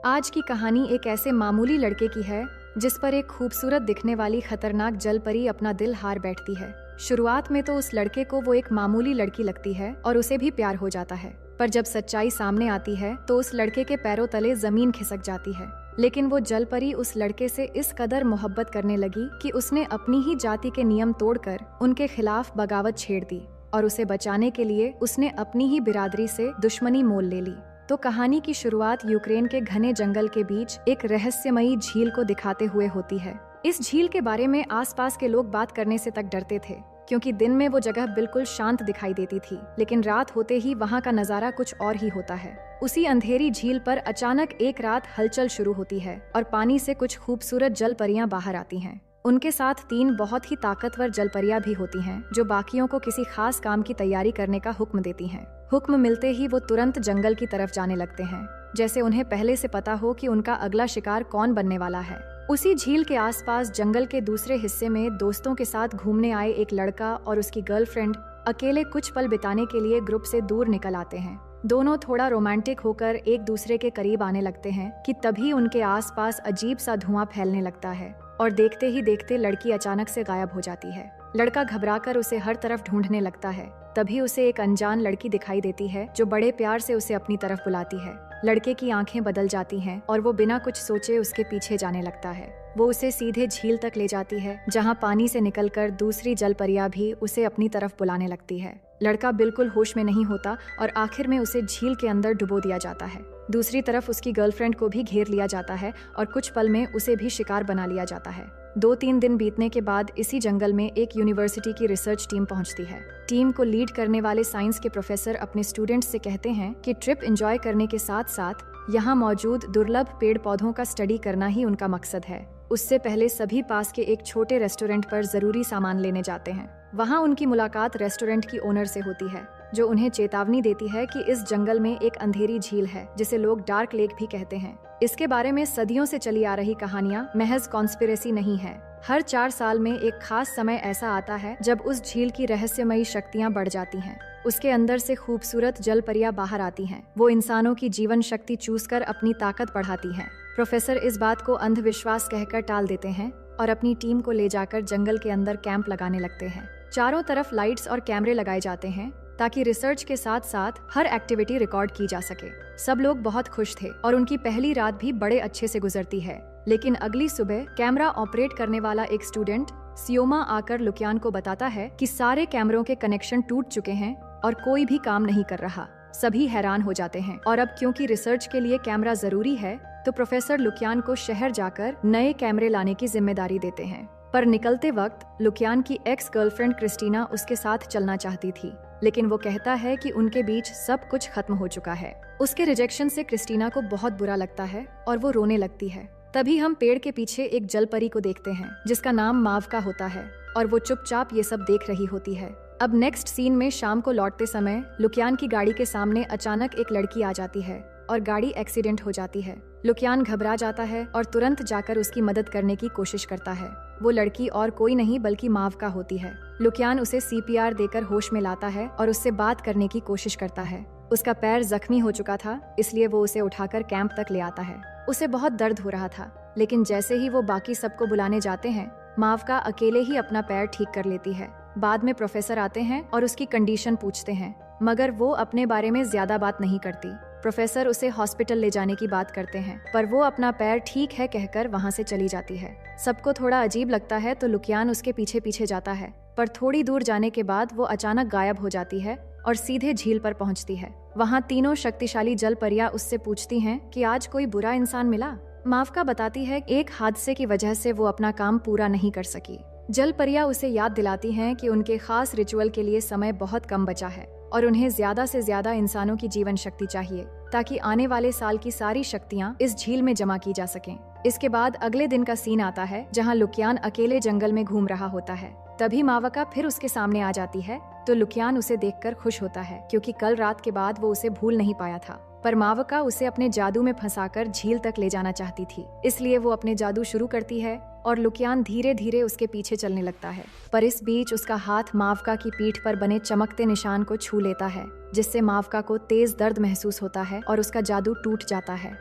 आज की कहानी एक ऐसे मामूली लड़के की है जिस पर एक खूबसूरत दिखने वाली खतरनाक जल परी अपना दिल हार बैठती है। शुरुआत में तो उस लड़के को वो एक मामूली लड़की लगती है और उसे भी प्यार हो जाता है, पर जब सच्चाई सामने आती है तो उस लड़के के पैरों तले जमीन खिसक जाती है। लेकिन वो जल परी उस लड़के से इस कदर मोहब्बत करने लगी कि उसने अपनी ही जाति के नियम तोड़कर उनके खिलाफ बगावत छेड़ दी और उसे बचाने के लिए उसने अपनी ही बिरादरी से दुश्मनी मोल ले ली। तो कहानी की शुरुआत यूक्रेन के घने जंगल के बीच एक रहस्यमयी झील को दिखाते हुए होती है। इस झील के बारे में आसपास के लोग बात करने से तक डरते थे, क्योंकि दिन में वो जगह बिल्कुल शांत दिखाई देती थी, लेकिन रात होते ही वहाँ का नजारा कुछ और ही होता है। उसी अंधेरी झील पर अचानक एक रात हलचल शुरू होती है और पानी से कुछ खूबसूरत जल परियां बाहर आती हैं। उनके साथ 3 बहुत ही ताकतवर जल परियां भी होती हैं, जो बाकियों को किसी खास काम की तैयारी करने का हुक्म देती हैं। हुक्म मिलते ही वो तुरंत जंगल की तरफ जाने लगते हैं, जैसे उन्हें पहले से पता हो कि उनका अगला शिकार कौन बनने वाला है। उसी झील के आसपास जंगल के दूसरे हिस्से में दोस्तों के साथ घूमने आए एक लड़का और उसकी गर्लफ्रेंड अकेले कुछ पल बिताने के लिए ग्रुप से दूर निकल आते हैं। दोनों थोड़ा रोमांटिक होकर एक दूसरे के करीब आने लगते हैं कि तभी उनके आसपास अजीब सा धुआं फैलने लगता है और देखते ही देखते लड़की अचानक से गायब हो जाती है। लड़का घबराकर उसे हर तरफ ढूंढने लगता है। तभी उसे एक अनजान लड़की दिखाई देती है जो बड़े प्यार से उसे अपनी तरफ बुलाती है। लड़के की आंखें बदल जाती हैं और वो बिना कुछ सोचे उसके पीछे जाने लगता है। वो उसे सीधे झील तक ले जाती है, जहाँ पानी से निकलकर दूसरी जल परियां भी उसे अपनी तरफ बुलाने लगती है। लड़का बिल्कुल होश में नहीं होता और आखिर में उसे झील के अंदर डुबो दिया जाता है। दूसरी तरफ उसकी गर्लफ्रेंड को भी घेर लिया जाता है और कुछ पल में उसे भी शिकार बना लिया जाता है। 2-3 दिन बीतने के बाद इसी जंगल में एक यूनिवर्सिटी की रिसर्च टीम पहुंचती है। टीम को लीड करने वाले साइंस के प्रोफेसर अपने स्टूडेंट्स से कहते हैं कि ट्रिप एंजॉय करने के साथ साथ यहाँ मौजूद दुर्लभ पेड़ पौधों का स्टडी करना ही उनका मकसद है। उससे पहले सभी पास के एक छोटे रेस्टोरेंट पर जरूरी सामान लेने जाते हैं। वहाँ उनकी मुलाकात रेस्टोरेंट की ओनर से होती है, जो उन्हें चेतावनी देती है कि इस जंगल में एक अंधेरी झील है जिसे लोग डार्क लेक भी कहते हैं। इसके बारे में सदियों से चली आ रही कहानियां महज कॉन्स्पिरेसी नहीं है। हर 4 साल में एक खास समय ऐसा आता है जब उस झील की रहस्यमयी शक्तियां बढ़ जाती हैं। उसके अंदर से खूबसूरत जल परियां बाहर आती हैं। वो इंसानों की जीवन शक्ति चूसकर अपनी ताकत बढ़ाती हैं। प्रोफेसर इस बात को अंधविश्वास कहकर टाल देते हैं और अपनी टीम को ले जाकर जंगल के अंदर कैंप लगाने लगते हैं। चारों तरफ लाइट्स और कैमरे लगाए जाते हैं ताकि रिसर्च के साथ साथ हर एक्टिविटी रिकॉर्ड की जा सके। सब लोग बहुत खुश थे और उनकी पहली रात भी बड़े अच्छे से गुजरती है। लेकिन अगली सुबह कैमरा ऑपरेट करने वाला एक स्टूडेंट सियोमा आकर लुकियान को बताता है कि सारे कैमरों के कनेक्शन टूट चुके हैं और कोई भी काम नहीं कर रहा। सभी हैरान हो जाते हैं और अब क्योंकि रिसर्च के लिए कैमरा जरूरी है तो प्रोफेसर लुकियान को शहर जाकर नए कैमरे लाने की जिम्मेदारी देते हैं। पर निकलते वक्त लुकियान की एक्स गर्लफ्रेंड क्रिस्टीना उसके साथ चलना चाहती थी, लेकिन वो कहता है कि उनके बीच सब कुछ खत्म हो चुका है। उसके रिजेक्शन से क्रिस्टीना को बहुत बुरा लगता है और वो रोने लगती है। तभी हम पेड़ के पीछे एक जल परी को देखते हैं जिसका नाम मावका होता है और वो चुपचाप ये सब देख रही होती है। अब नेक्स्ट सीन में शाम को लौटते समय लुकियान की गाड़ी के सामने अचानक एक लड़की आ जाती है और गाड़ी एक्सीडेंट हो जाती है। लुकियान घबरा जाता है और तुरंत जाकर उसकी मदद करने की कोशिश करता है। वो लड़की और कोई नहीं बल्कि मावका होती है। लुकियान उसे सीपीआर देकर होश में लाता है और उससे बात करने की कोशिश करता है। उसका पैर जख्मी हो चुका था, इसलिए वो उसे उठाकर कैंप तक ले आता है। उसे बहुत दर्द हो रहा था, लेकिन जैसे ही वो बाकी सबको बुलाने जाते हैं, मावका अकेले ही अपना पैर ठीक कर लेती है। बाद में प्रोफेसर आते हैं और उसकी कंडीशन पूछते हैं, मगर वो अपने बारे में ज्यादा बात नहीं करती। प्रोफेसर उसे हॉस्पिटल ले जाने की बात करते हैं, पर वो अपना पैर ठीक है कहकर वहाँ से चली जाती है। सबको थोड़ा अजीब लगता है तो लुकियान उसके पीछे पीछे जाता है, पर थोड़ी दूर जाने के बाद वो अचानक गायब हो जाती है और सीधे झील पर पहुँचती है। वहाँ तीनों शक्तिशाली जल परियां उससे पूछती हैं कि आज कोई बुरा इंसान मिला। मावका बताती है एक हादसे की वजह से वो अपना काम पूरा नहीं कर सकी। जल परियां उसे याद दिलाती हैं कि उनके खास रिचुअल के लिए समय बहुत कम बचा है और उन्हें ज्यादा से ज्यादा इंसानों की जीवन शक्ति चाहिए ताकि आने वाले साल की सारी शक्तियां इस झील में जमा की जा सकें। इसके बाद अगले दिन का सीन आता है जहां लुकियान अकेले जंगल में घूम रहा होता है। तभी मावका फिर उसके सामने आ जाती है तो लुकियान उसे देखकर खुश होता है, क्योंकि कल रात के बाद वो उसे भूल नहीं पाया था। पर मावका उसे अपने जादू में फंसाकर झील तक ले जाना चाहती थी, इसलिए वो अपने जादू शुरू करती है और लुकियान धीरे धीरे उसके पीछे चलने लगता है। पर इस बीच उसका हाथ मावका की पीठ पर बने चमकते निशान को छू लेता है, जिससे मावका को तेज दर्द महसूस होता है और उसका जादू टूट जाता है।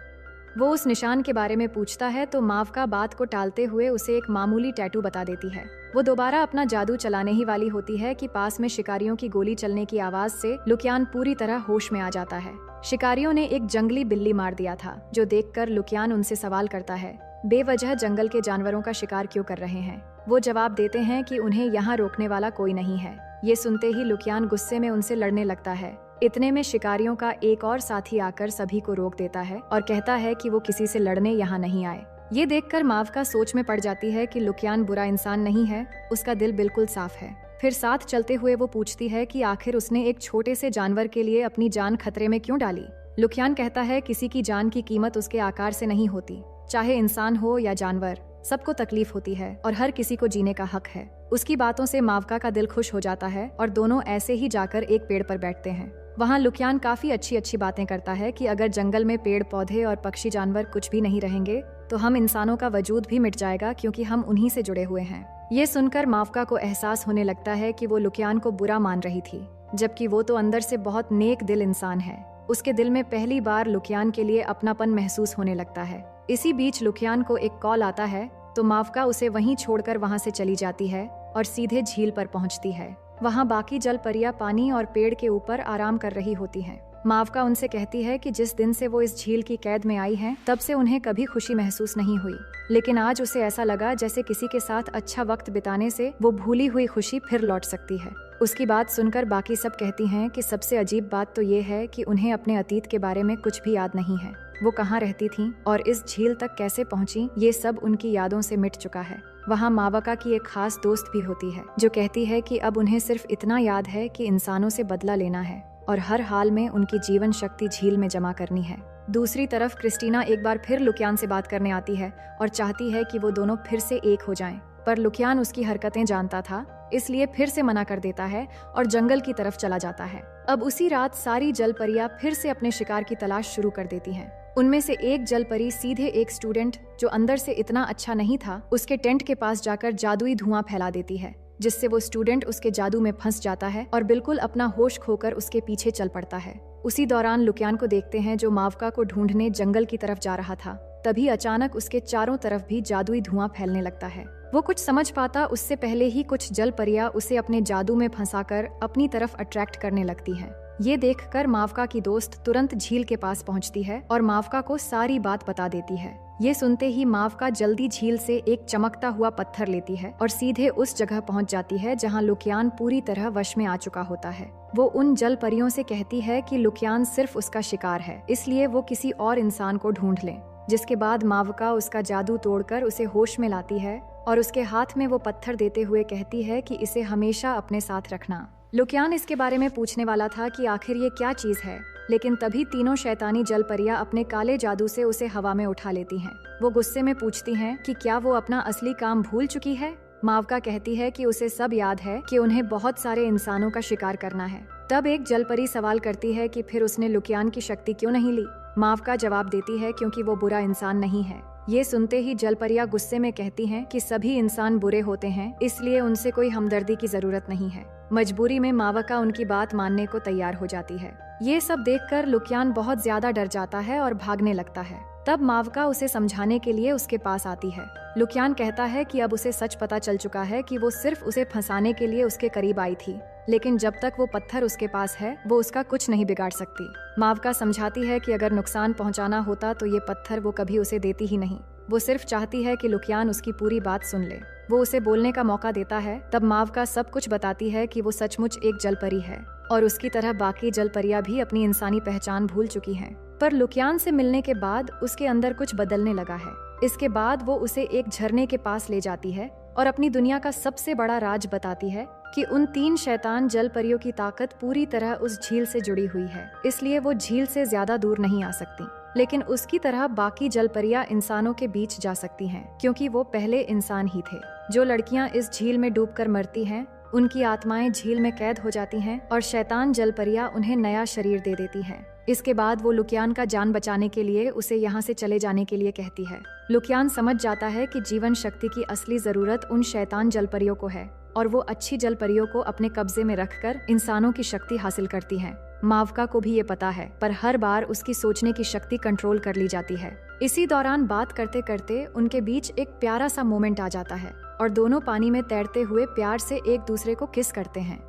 वो उस निशान के बारे में पूछता है तो मावका बात को टालते हुए उसे एक मामूली टैटू बता देती है। वो दोबारा अपना जादू चलाने ही वाली होती है कि पास में शिकारियों की गोली चलने की आवाज से लुकियान पूरी तरह होश में आ जाता है। शिकारियों ने एक जंगली बिल्ली मार दिया था, जो देखकर लुकियान उनसे सवाल करता है, बेवजह जंगल के जानवरों का शिकार क्यों कर रहे हैं। वो जवाब देते हैं कि उन्हें यहाँ रोकने वाला कोई नहीं है। ये सुनते ही लुकियान गुस्से में उनसे लड़ने लगता है। इतने में शिकारियों का एक और साथी आकर सभी को रोक देता है और कहता है कि वो किसी से लड़ने यहाँ नहीं आए। ये देखकर मावका सोच में पड़ जाती है कि लुकियान बुरा इंसान नहीं है, उसका दिल बिल्कुल साफ है। फिर साथ चलते हुए वो पूछती है कि आखिर उसने एक छोटे से जानवर के लिए अपनी जान खतरे में क्यों डाली। लुकियान कहता है किसी की जान की कीमत उसके आकार से नहीं होती, चाहे इंसान हो या जानवर, सबको तकलीफ होती है और हर किसी को जीने का हक है। उसकी बातों से मावका का दिल खुश हो जाता है और दोनों ऐसे ही जाकर एक पेड़ पर बैठते हैं। वहाँ लुकियान काफी अच्छी बातें करता है कि अगर जंगल में पेड़ पौधे और पक्षी जानवर कुछ भी नहीं रहेंगे तो हम इंसानों का वजूद भी मिट जाएगा, क्योंकि हम उन्हीं से जुड़े हुए हैं। ये सुनकर मावका को एहसास होने लगता है कि वो लुकियान को बुरा मान रही थी, जबकि वो तो अंदर से बहुत नेक दिल इंसान है। उसके दिल में पहली बार लुकियान के लिए अपनापन महसूस होने लगता है। इसी बीच लुकियान को एक कॉल आता है तो मावका उसे वहीं छोड़कर वहाँ से चली जाती है और सीधे झील पर पहुँचती है। वहाँ बाकी जल परियां पानी और पेड़ के ऊपर आराम कर रही होती हैं। मावका उनसे कहती है कि जिस दिन से वो इस झील की कैद में आई हैं, तब से उन्हें कभी खुशी महसूस नहीं हुई, लेकिन आज उसे ऐसा लगा जैसे किसी के साथ अच्छा वक्त बिताने से वो भूली हुई खुशी फिर लौट सकती है। उसकी बात सुनकर बाकी सब कहती हैं कि सबसे अजीब बात तो ये है कि उन्हें अपने अतीत के बारे में कुछ भी याद नहीं है। वो कहाँ रहती थीं और इस झील तक कैसे पहुँची, ये सब उनकी यादों से मिट चुका है। वहाँ मावका की एक खास दोस्त भी होती है जो कहती है कि अब उन्हें सिर्फ इतना याद है कि इंसानों से बदला लेना है और हर हाल में उनकी जीवन शक्ति झील में जमा करनी है। दूसरी तरफ क्रिस्टीना एक बार फिर लुकियान से बात करने आती है और चाहती है कि वो दोनों फिर से एक हो जाएं, पर लुकियान उसकी हरकतें जानता था, इसलिए फिर से मना कर देता है और जंगल की तरफ चला जाता है। अब उसी रात सारी जल परियां फिर से अपने शिकार की तलाश शुरू कर देती हैं। उनमें से एक जल परी सीधे एक स्टूडेंट जो अंदर से इतना अच्छा नहीं था, उसके टेंट के पास जाकर जादुई धुआं फैला देती है, जिससे वो स्टूडेंट उसके जादू में फंस जाता है और बिल्कुल अपना होश खोकर उसके पीछे चल पड़ता है। उसी दौरान लुकियान को देखते हैं जो मावका को ढूंढने जंगल की तरफ जा रहा था। तभी अचानक उसके चारों तरफ भी जादुई धुआं फैलने लगता है। वो कुछ समझ पाता उससे पहले ही कुछ जल परियां उसे अपने जादू में फंसाकर अपनी तरफ अट्रैक्ट करने लगती हैं। ये देखकर मावका की दोस्त तुरंत झील के पास पहुंचती है और मावका को सारी बात बता देती है। ये सुनते ही मावका जल्दी झील से एक चमकता हुआ पत्थर लेती है और सीधे उस जगह पहुंच जाती है जहां लुकियान पूरी तरह वश में आ चुका होता है। वो उन जल परियों से कहती है कि लुकियान सिर्फ उसका शिकार है, इसलिए वो किसी और इंसान को ढूंढ ले। जिसके बाद मावका उसका जादू तोड़कर उसे होश में लाती है और उसके हाथ में वो पत्थर देते हुए कहती है कि इसे हमेशा अपने साथ रखना। लुकियान इसके बारे में पूछने वाला था कि आखिर ये क्या चीज है, लेकिन तभी तीनों शैतानी जल परियां अपने काले जादू से उसे हवा में उठा लेती हैं। वो गुस्से में पूछती हैं कि क्या वो अपना असली काम भूल चुकी है। मावका कहती है कि उसे सब याद है कि उन्हें बहुत सारे इंसानों का शिकार करना है। तब एक जल परी सवाल करती है कि फिर उसने लुकियान की शक्ति क्यों नहीं ली। मावका जवाब देती है क्योंकि वो बुरा इंसान नहीं है। ये सुनते ही जल परियां गुस्से में कहती हैं कि सभी इंसान बुरे होते हैं, इसलिए उनसे कोई हमदर्दी की जरूरत नहीं है। मजबूरी में मावका उनकी बात मानने को तैयार हो जाती है। ये सब देखकर लुकियान बहुत ज्यादा डर जाता है और भागने लगता है। तब मावका उसे समझाने के लिए उसके पास आती है। लुकियान कहता है कि अब उसे सच पता चल चुका है कि वो सिर्फ उसे फंसाने के लिए उसके करीब आई थी, लेकिन जब तक वो पत्थर उसके पास है वो उसका कुछ नहीं बिगाड़ सकती। मावका समझाती है कि अगर नुकसान पहुंचाना होता तो ये पत्थर वो कभी उसे देती ही नहीं। वो सिर्फ चाहती है कि लुकियान उसकी पूरी बात सुन ले। वो उसे बोलने का मौका देता है। तब मावका सब कुछ बताती है कि वो सचमुच एक जलपरी है और उसकी तरह बाकी जलपरियां भी अपनी इंसानी पहचान भूल चुकी हैं। पर लुकियान से मिलने के बाद उसके अंदर कुछ बदलने लगा है। इसके बाद वो उसे एक झरने के पास ले जाती है और अपनी दुनिया का सबसे बड़ा राज बताती है कि उन 3 शैतान जल परियों की ताकत पूरी तरह उस झील से जुड़ी हुई है, इसलिए वो झील से ज्यादा दूर नहीं आ सकती। लेकिन उसकी तरह बाकी जल परियां इंसानों के बीच जा सकती हैं, क्योंकि वो पहले इंसान ही थे। जो लड़कियां इस झील में डूबकर मरती हैं, उनकी आत्माएं झील में कैद हो जाती हैं और शैतान जल परियां उन्हें नया शरीर दे देती हैं। इसके बाद वो लुकियान का जान बचाने के लिए उसे यहाँ से चले जाने के लिए कहती है। लुकियान समझ जाता है कि जीवन शक्ति की असली जरूरत उन शैतान जलपरियों को है और वो अच्छी जलपरियों को अपने कब्जे में रखकर इंसानों की शक्ति हासिल करती हैं। मावका को भी ये पता है, पर हर बार उसकी सोचने की शक्ति कंट्रोल कर ली जाती है। इसी दौरान बात करते करते उनके बीच एक प्यारा सा मोमेंट आ जाता है और दोनों पानी में तैरते हुए प्यार से एक दूसरे को किस करते हैं।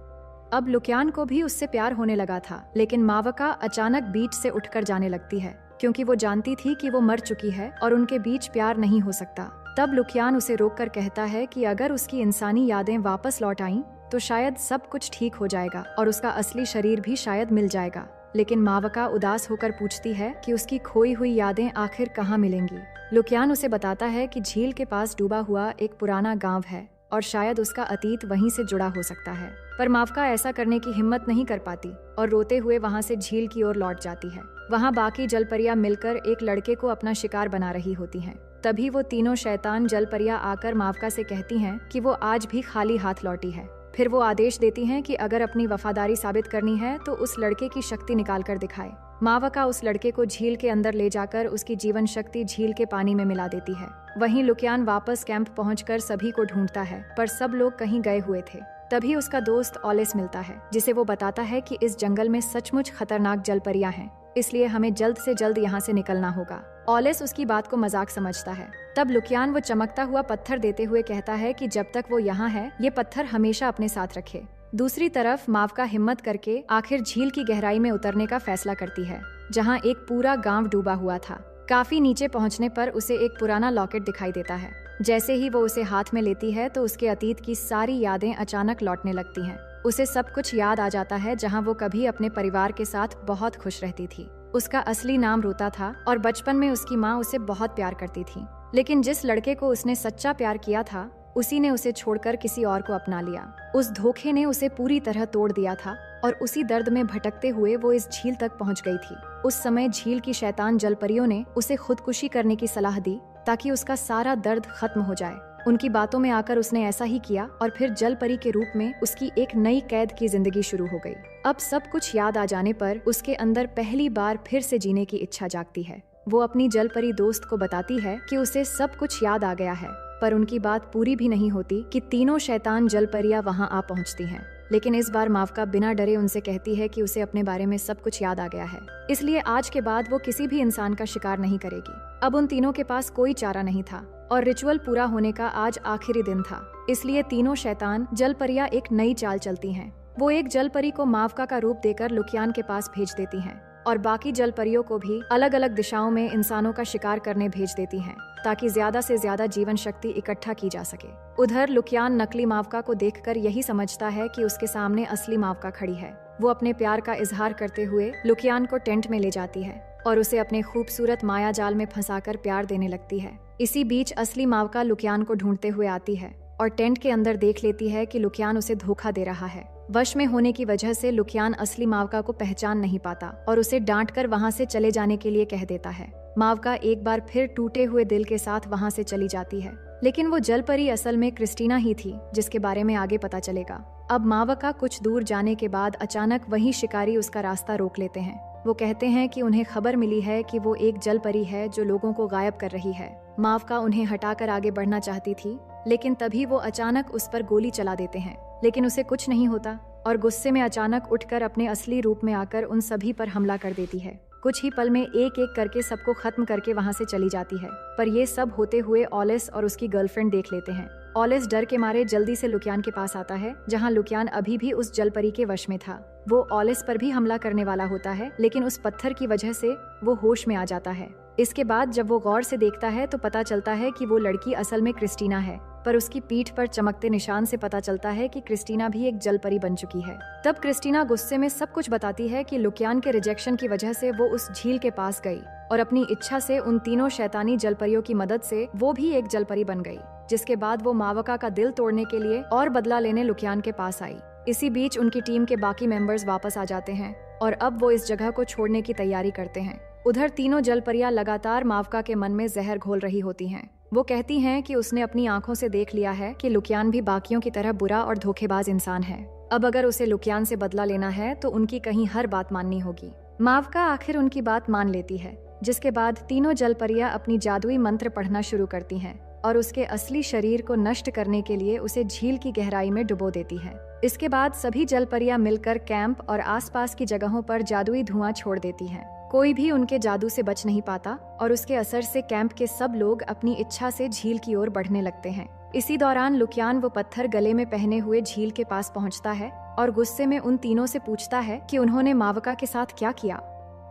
अब लुकियान को भी उससे प्यार होने लगा था, लेकिन मावका अचानक बीच से उठकर जाने लगती है क्योंकि वो जानती थी कि वो मर चुकी है और उनके बीच प्यार नहीं हो सकता। तब लुकियान उसे रोककर कहता है कि अगर उसकी इंसानी यादें वापस लौट आईं तो शायद सब कुछ ठीक हो जाएगा और उसका असली शरीर भी शायद मिल जाएगा। लेकिन मावका उदास होकर पूछती है कि उसकी खोई हुई यादें आखिर कहाँ मिलेंगी। लुकियान उसे बताता है कि झील के पास डूबा हुआ एक पुराना गांव है और शायद उसका अतीत वहीं से जुड़ा हो सकता है। पर मावका ऐसा करने की हिम्मत नहीं कर पाती और रोते हुए वहां से झील की ओर लौट जाती है। वहां बाकी जलपरियां मिलकर एक लड़के को अपना शिकार बना रही होती हैं। तभी वो तीनों शैतान जलपरियां आकर मावका से कहती हैं कि वो आज भी खाली हाथ लौटी है। फिर वो आदेश देती हैं कि अगर अपनी वफादारी साबित करनी है तो उस लड़के की शक्ति निकाल कर दिखाए। मावका उस लड़के को झील के अंदर ले जाकर उसकी जीवन शक्ति झील के पानी में मिला देती है। वहीं लुकियान वापस कैंप पहुंचकर सभी को ढूंढता है, पर सब लोग कहीं गए हुए थे। तभी उसका दोस्त ऑलिस मिलता है, जिसे वो बताता है कि इस जंगल में सचमुच खतरनाक जलपरियां हैं, इसलिए हमें जल्द से जल्द यहाँ से निकलना होगा। ऑलिस उसकी बात को मजाक समझता है। तब लुकियान वो चमकता हुआ पत्थर देते हुए कहता है कि जब तक वो यहाँ है ये पत्थर हमेशा अपने साथ रखे। दूसरी तरफ मावका हिम्मत करके आखिर झील की गहराई में उतरने का फैसला करती है, जहाँ एक पूरा गांव डूबा हुआ था। काफी नीचे पहुँचने पर उसे एक पुराना लॉकेट दिखाई देता है। जैसे ही वो उसे हाथ में लेती है तो उसके अतीत की सारी यादें अचानक लौटने लगती हैं। उसे सब कुछ याद आ जाता है, जहाँ वो कभी अपने परिवार के साथ बहुत खुश रहती थी। उसका असली नाम रोता था और बचपन में उसकी माँ उसे बहुत प्यार करती थी, लेकिन जिस लड़के को उसने सच्चा प्यार किया था उसी ने उसे छोड़कर किसी और को अपना लिया। उस धोखे ने उसे पूरी तरह तोड़ दिया था और उसी दर्द में भटकते हुए वो इस झील तक पहुंच गई थी। उस समय झील की शैतान जलपरियों ने उसे खुदकुशी करने की सलाह दी ताकि उसका सारा दर्द खत्म हो जाए। उनकी बातों में आकर उसने ऐसा ही किया और फिर जलपरी के रूप में उसकी एक नई कैद की जिंदगी शुरू हो गई। अब सब कुछ याद आ जाने पर उसके अंदर पहली बार फिर से जीने की इच्छा जागती है। वो अपनी जलपरी दोस्त को बताती है कि उसे सब कुछ याद आ गया है, पर उनकी बात पूरी भी नहीं होती कि तीनों शैतान जलपरियां वहां आ पहुंचती हैं। लेकिन इस बार मावका बिना डरे उनसे कहती है कि उसे अपने बारे में सब कुछ याद आ गया है, इसलिए आज के बाद वो किसी भी इंसान का शिकार नहीं करेगी। अब उन तीनों के पास कोई चारा नहीं था और रिचुअल पूरा होने का आज आखिरी दिन था, इसलिए तीनों शैतान जलपरियां एक नई चाल चलती हैं। वो एक जलपरी को मावका का रूप देकर लुकियान के पास भेज देती हैं और बाकी जलपरियों को भी अलग अलग दिशाओं में इंसानों का शिकार करने भेज देती हैं, ताकि ज्यादा से ज्यादा जीवन शक्ति इकट्ठा की जा सके। उधर लुकियान नकली मावका को देखकर यही समझता है कि उसके सामने असली मावका खड़ी है। वो अपने प्यार का इजहार करते हुए लुकियान को टेंट में ले जाती है और उसे अपने खूबसूरत माया जाल में फंसाकर प्यार देने लगती है। इसी बीच असली मावका लुकियान को ढूंढते हुए आती है और टेंट के अंदर देख लेती है कि लुकियान उसे धोखा दे रहा है। वश में होने की वजह से लुकियान असली मावका को पहचान नहीं पाता और उसे डांटकर वहां से चले जाने के लिए कह देता है। मावका एक बार फिर टूटे हुए दिल के साथ वहां से चली जाती है, लेकिन वो जलपरी असल में क्रिस्टीना ही थी, जिसके बारे में आगे पता चलेगा। अब मावका कुछ दूर जाने के बाद अचानक वही शिकारी उसका रास्ता रोक लेते हैं। वो कहते हैं कि उन्हें खबर मिली है कि वो एक जलपरी है जो लोगों को गायब कर रही है। मावका उन्हें हटाकर आगे बढ़ना चाहती थी, लेकिन तभी वो अचानक उस पर गोली चला देते हैं, लेकिन उसे कुछ नहीं होता और गुस्से में अचानक उठकर अपने असली रूप में आकर उन सभी पर हमला कर देती है। कुछ ही पल में एक एक करके सबको खत्म करके वहां से चली जाती है। पर ये सब होते हुए ऑलिस और उसकी गर्लफ्रेंड देख लेते हैं। ऑलिस डर के मारे जल्दी से लुकियान के पास आता है, जहां लुकियान अभी भी उस जलपरी के वश में था। वो ऑलिस पर भी हमला करने वाला होता है, लेकिन उस पत्थर की वजह से वो होश में आ जाता है। इसके बाद जब वो गौर से देखता है तो पता चलता है कि वो लड़की असल में क्रिस्टीना है, पर उसकी पीठ पर चमकते निशान से पता चलता है कि क्रिस्टीना भी एक जलपरी बन चुकी है। तब क्रिस्टीना गुस्से में सब कुछ बताती है कि लुकियान के रिजेक्शन की वजह से वो उस झील के पास गई और अपनी इच्छा से उन तीनों शैतानी जलपरियों की मदद से वो भी एक जलपरी बन गई, जिसके बाद वो मावका का दिल तोड़ने के लिए और बदला लेने लुकियान के पास आई। इसी बीच उनकी टीम के बाकी मेंबर्स वापस आ जाते हैं और अब वो इस जगह को छोड़ने की तैयारी करते हैं। उधर तीनों जलपरियां लगातार मावका के मन में जहर घोल रही होती हैं। वो कहती हैं कि उसने अपनी आंखों से देख लिया है कि लुकियान भी बाकियों की तरह बुरा और धोखेबाज इंसान है। अब अगर उसे लुकियान से बदला लेना है तो उनकी कहीं हर बात माननी होगी। मावका आखिर उनकी बात मान लेती है, जिसके बाद तीनों जलपरियां अपनी जादुई मंत्र पढ़ना शुरू करती हैं और उसके असली शरीर को नष्ट करने के लिए उसे झील की गहराई में डुबो देती है। इसके बाद सभी जलपरियां मिलकर कैंप और आसपास की जगहों पर जादुई धुआं छोड़ देती हैं। कोई भी उनके जादू से बच नहीं पाता और उसके असर से कैंप के सब लोग अपनी इच्छा से झील की ओर बढ़ने लगते हैं। इसी दौरान लुकियान वो पत्थर गले में पहने हुए झील के पास पहुंचता है और गुस्से में उन तीनों से पूछता है कि उन्होंने मावका के साथ क्या किया।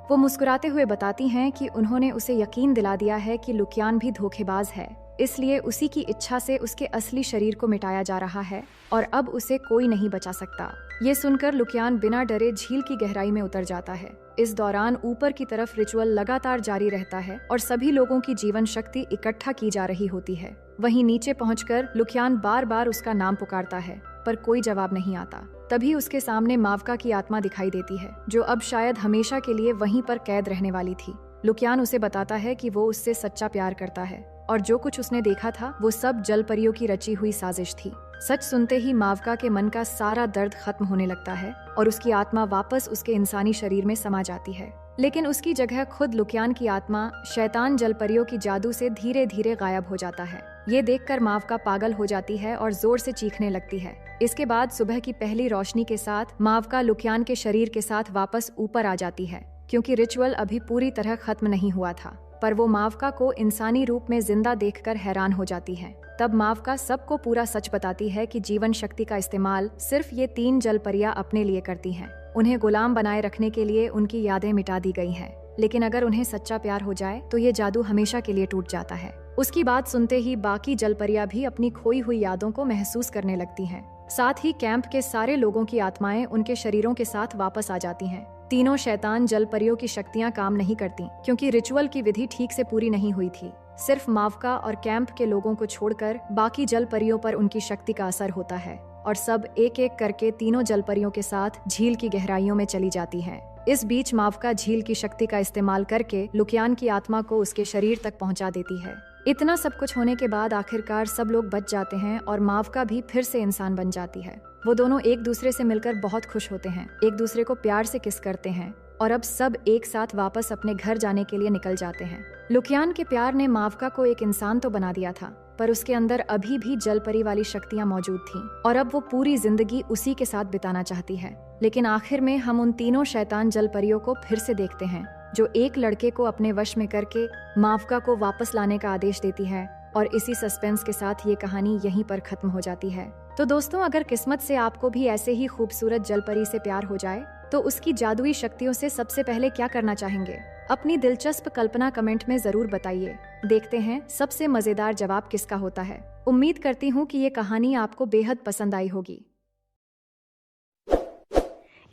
वो मुस्कुराते हुए बताती हैं कि उन्होंने उसे यकीन दिला दिया है कि लुकियान भी धोखेबाज है, इसलिए उसी की इच्छा से उसके असली शरीर को मिटाया जा रहा है और अब उसे कोई नहीं बचा सकता। ये सुनकर लुकियान बिना डरे झील की गहराई में उतर जाता है। इस दौरान ऊपर की तरफ रिचुअल लगातार जारी रहता है और सभी लोगों की जीवन शक्ति इकट्ठा की जा रही होती है। वहीं नीचे पहुंचकर लुकियान बार बार उसका नाम पुकारता है पर कोई जवाब नहीं आता। तभी उसके सामने मावका की आत्मा दिखाई देती है, जो अब शायद हमेशा के लिए वहीं पर कैद रहने वाली थी। लुकियान उसे बताता है कि वो उससे सच्चा प्यार करता है और जो कुछ उसने देखा था वो सब जलपरियों की रची हुई साजिश थी। सच सुनते ही मावका के मन का सारा दर्द खत्म होने लगता है और उसकी आत्मा वापस उसके इंसानी शरीर में समा जाती है। लेकिन उसकी जगह खुद लुकियान की आत्मा शैतान जलपरियों की जादू से धीरे धीरे गायब हो जाता है। ये देखकर मावका पागल हो जाती है और जोर से चीखने लगती है। इसके बाद सुबह की पहली रोशनी के साथ मावका लुकियान के शरीर के साथ वापस ऊपर आ जाती है, क्योंकि रिचुअल अभी पूरी तरह खत्म नहीं हुआ था। पर वो मावका को इंसानी रूप में जिंदा देखकर हैरान हो जाती है। तब मावका सबको पूरा सच बताती है कि जीवन शक्ति का इस्तेमाल सिर्फ ये 3 जलपरियां अपने लिए करती हैं। उन्हें गुलाम बनाए रखने के लिए उनकी यादें मिटा दी गई हैं, लेकिन अगर उन्हें सच्चा प्यार हो जाए तो ये जादू हमेशा के लिए टूट जाता है। उसकी बात सुनते ही बाकी जलपरियां भी अपनी खोई हुई यादों को महसूस करने लगती हैं। साथ ही कैंप के सारे लोगों की आत्माएं उनके शरीरों के साथ वापस आ जाती हैं। तीनों शैतान जलपरियों की शक्तियां काम नहीं करती, क्योंकि रिचुअल की विधि ठीक से पूरी नहीं हुई थी। सिर्फ मावका और कैंप के लोगों को छोड़कर बाकी जलपरियों पर उनकी शक्ति का असर होता है और सब एक एक करके तीनों जलपरियों के साथ झील की गहराइयों में चली जाती हैं। इस बीच मावका झील की शक्ति का इस्तेमाल करके लुकियान की आत्मा को उसके शरीर तक पहुंचा देती है। इतना सब कुछ होने के बाद आखिरकार सब लोग बच जाते हैं और मावका भी फिर से इंसान बन जाती है। वो दोनों एक दूसरे से मिलकर बहुत खुश होते हैं, एक दूसरे को प्यार से किस करते हैं और अब सब एक साथ वापस अपने घर जाने के लिए निकल जाते हैं। लुकियान के प्यार ने मावका को एक इंसान तो बना दिया था, पर उसके अंदर अभी भी जलपरी वाली शक्तियां मौजूद थीं और अब वो पूरी जिंदगी उसी के साथ बिताना चाहती है। लेकिन आखिर में हम उन तीनों शैतान जलपरियों को फिर से देखते हैं, जो एक लड़के को अपने वश में करके मावका को वापस लाने का आदेश देती है। और इसी सस्पेंस के साथ ये कहानी यहीं पर खत्म हो जाती है। तो दोस्तों, अगर किस्मत से आपको भी ऐसे ही खूबसूरत जलपरी से प्यार हो जाए तो उसकी जादुई शक्तियों से सबसे पहले क्या करना चाहेंगे? अपनी दिलचस्प कल्पना कमेंट में जरूर बताइए। देखते हैं सबसे मजेदार जवाब किसका होता है। उम्मीद करती हूँ कि ये कहानी आपको बेहद पसंद आई होगी।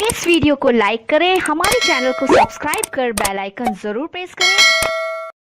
इस वीडियो को लाइक करें, हमारे चैनल को सब्सक्राइब कर बेल आइकन जरूर प्रेस करें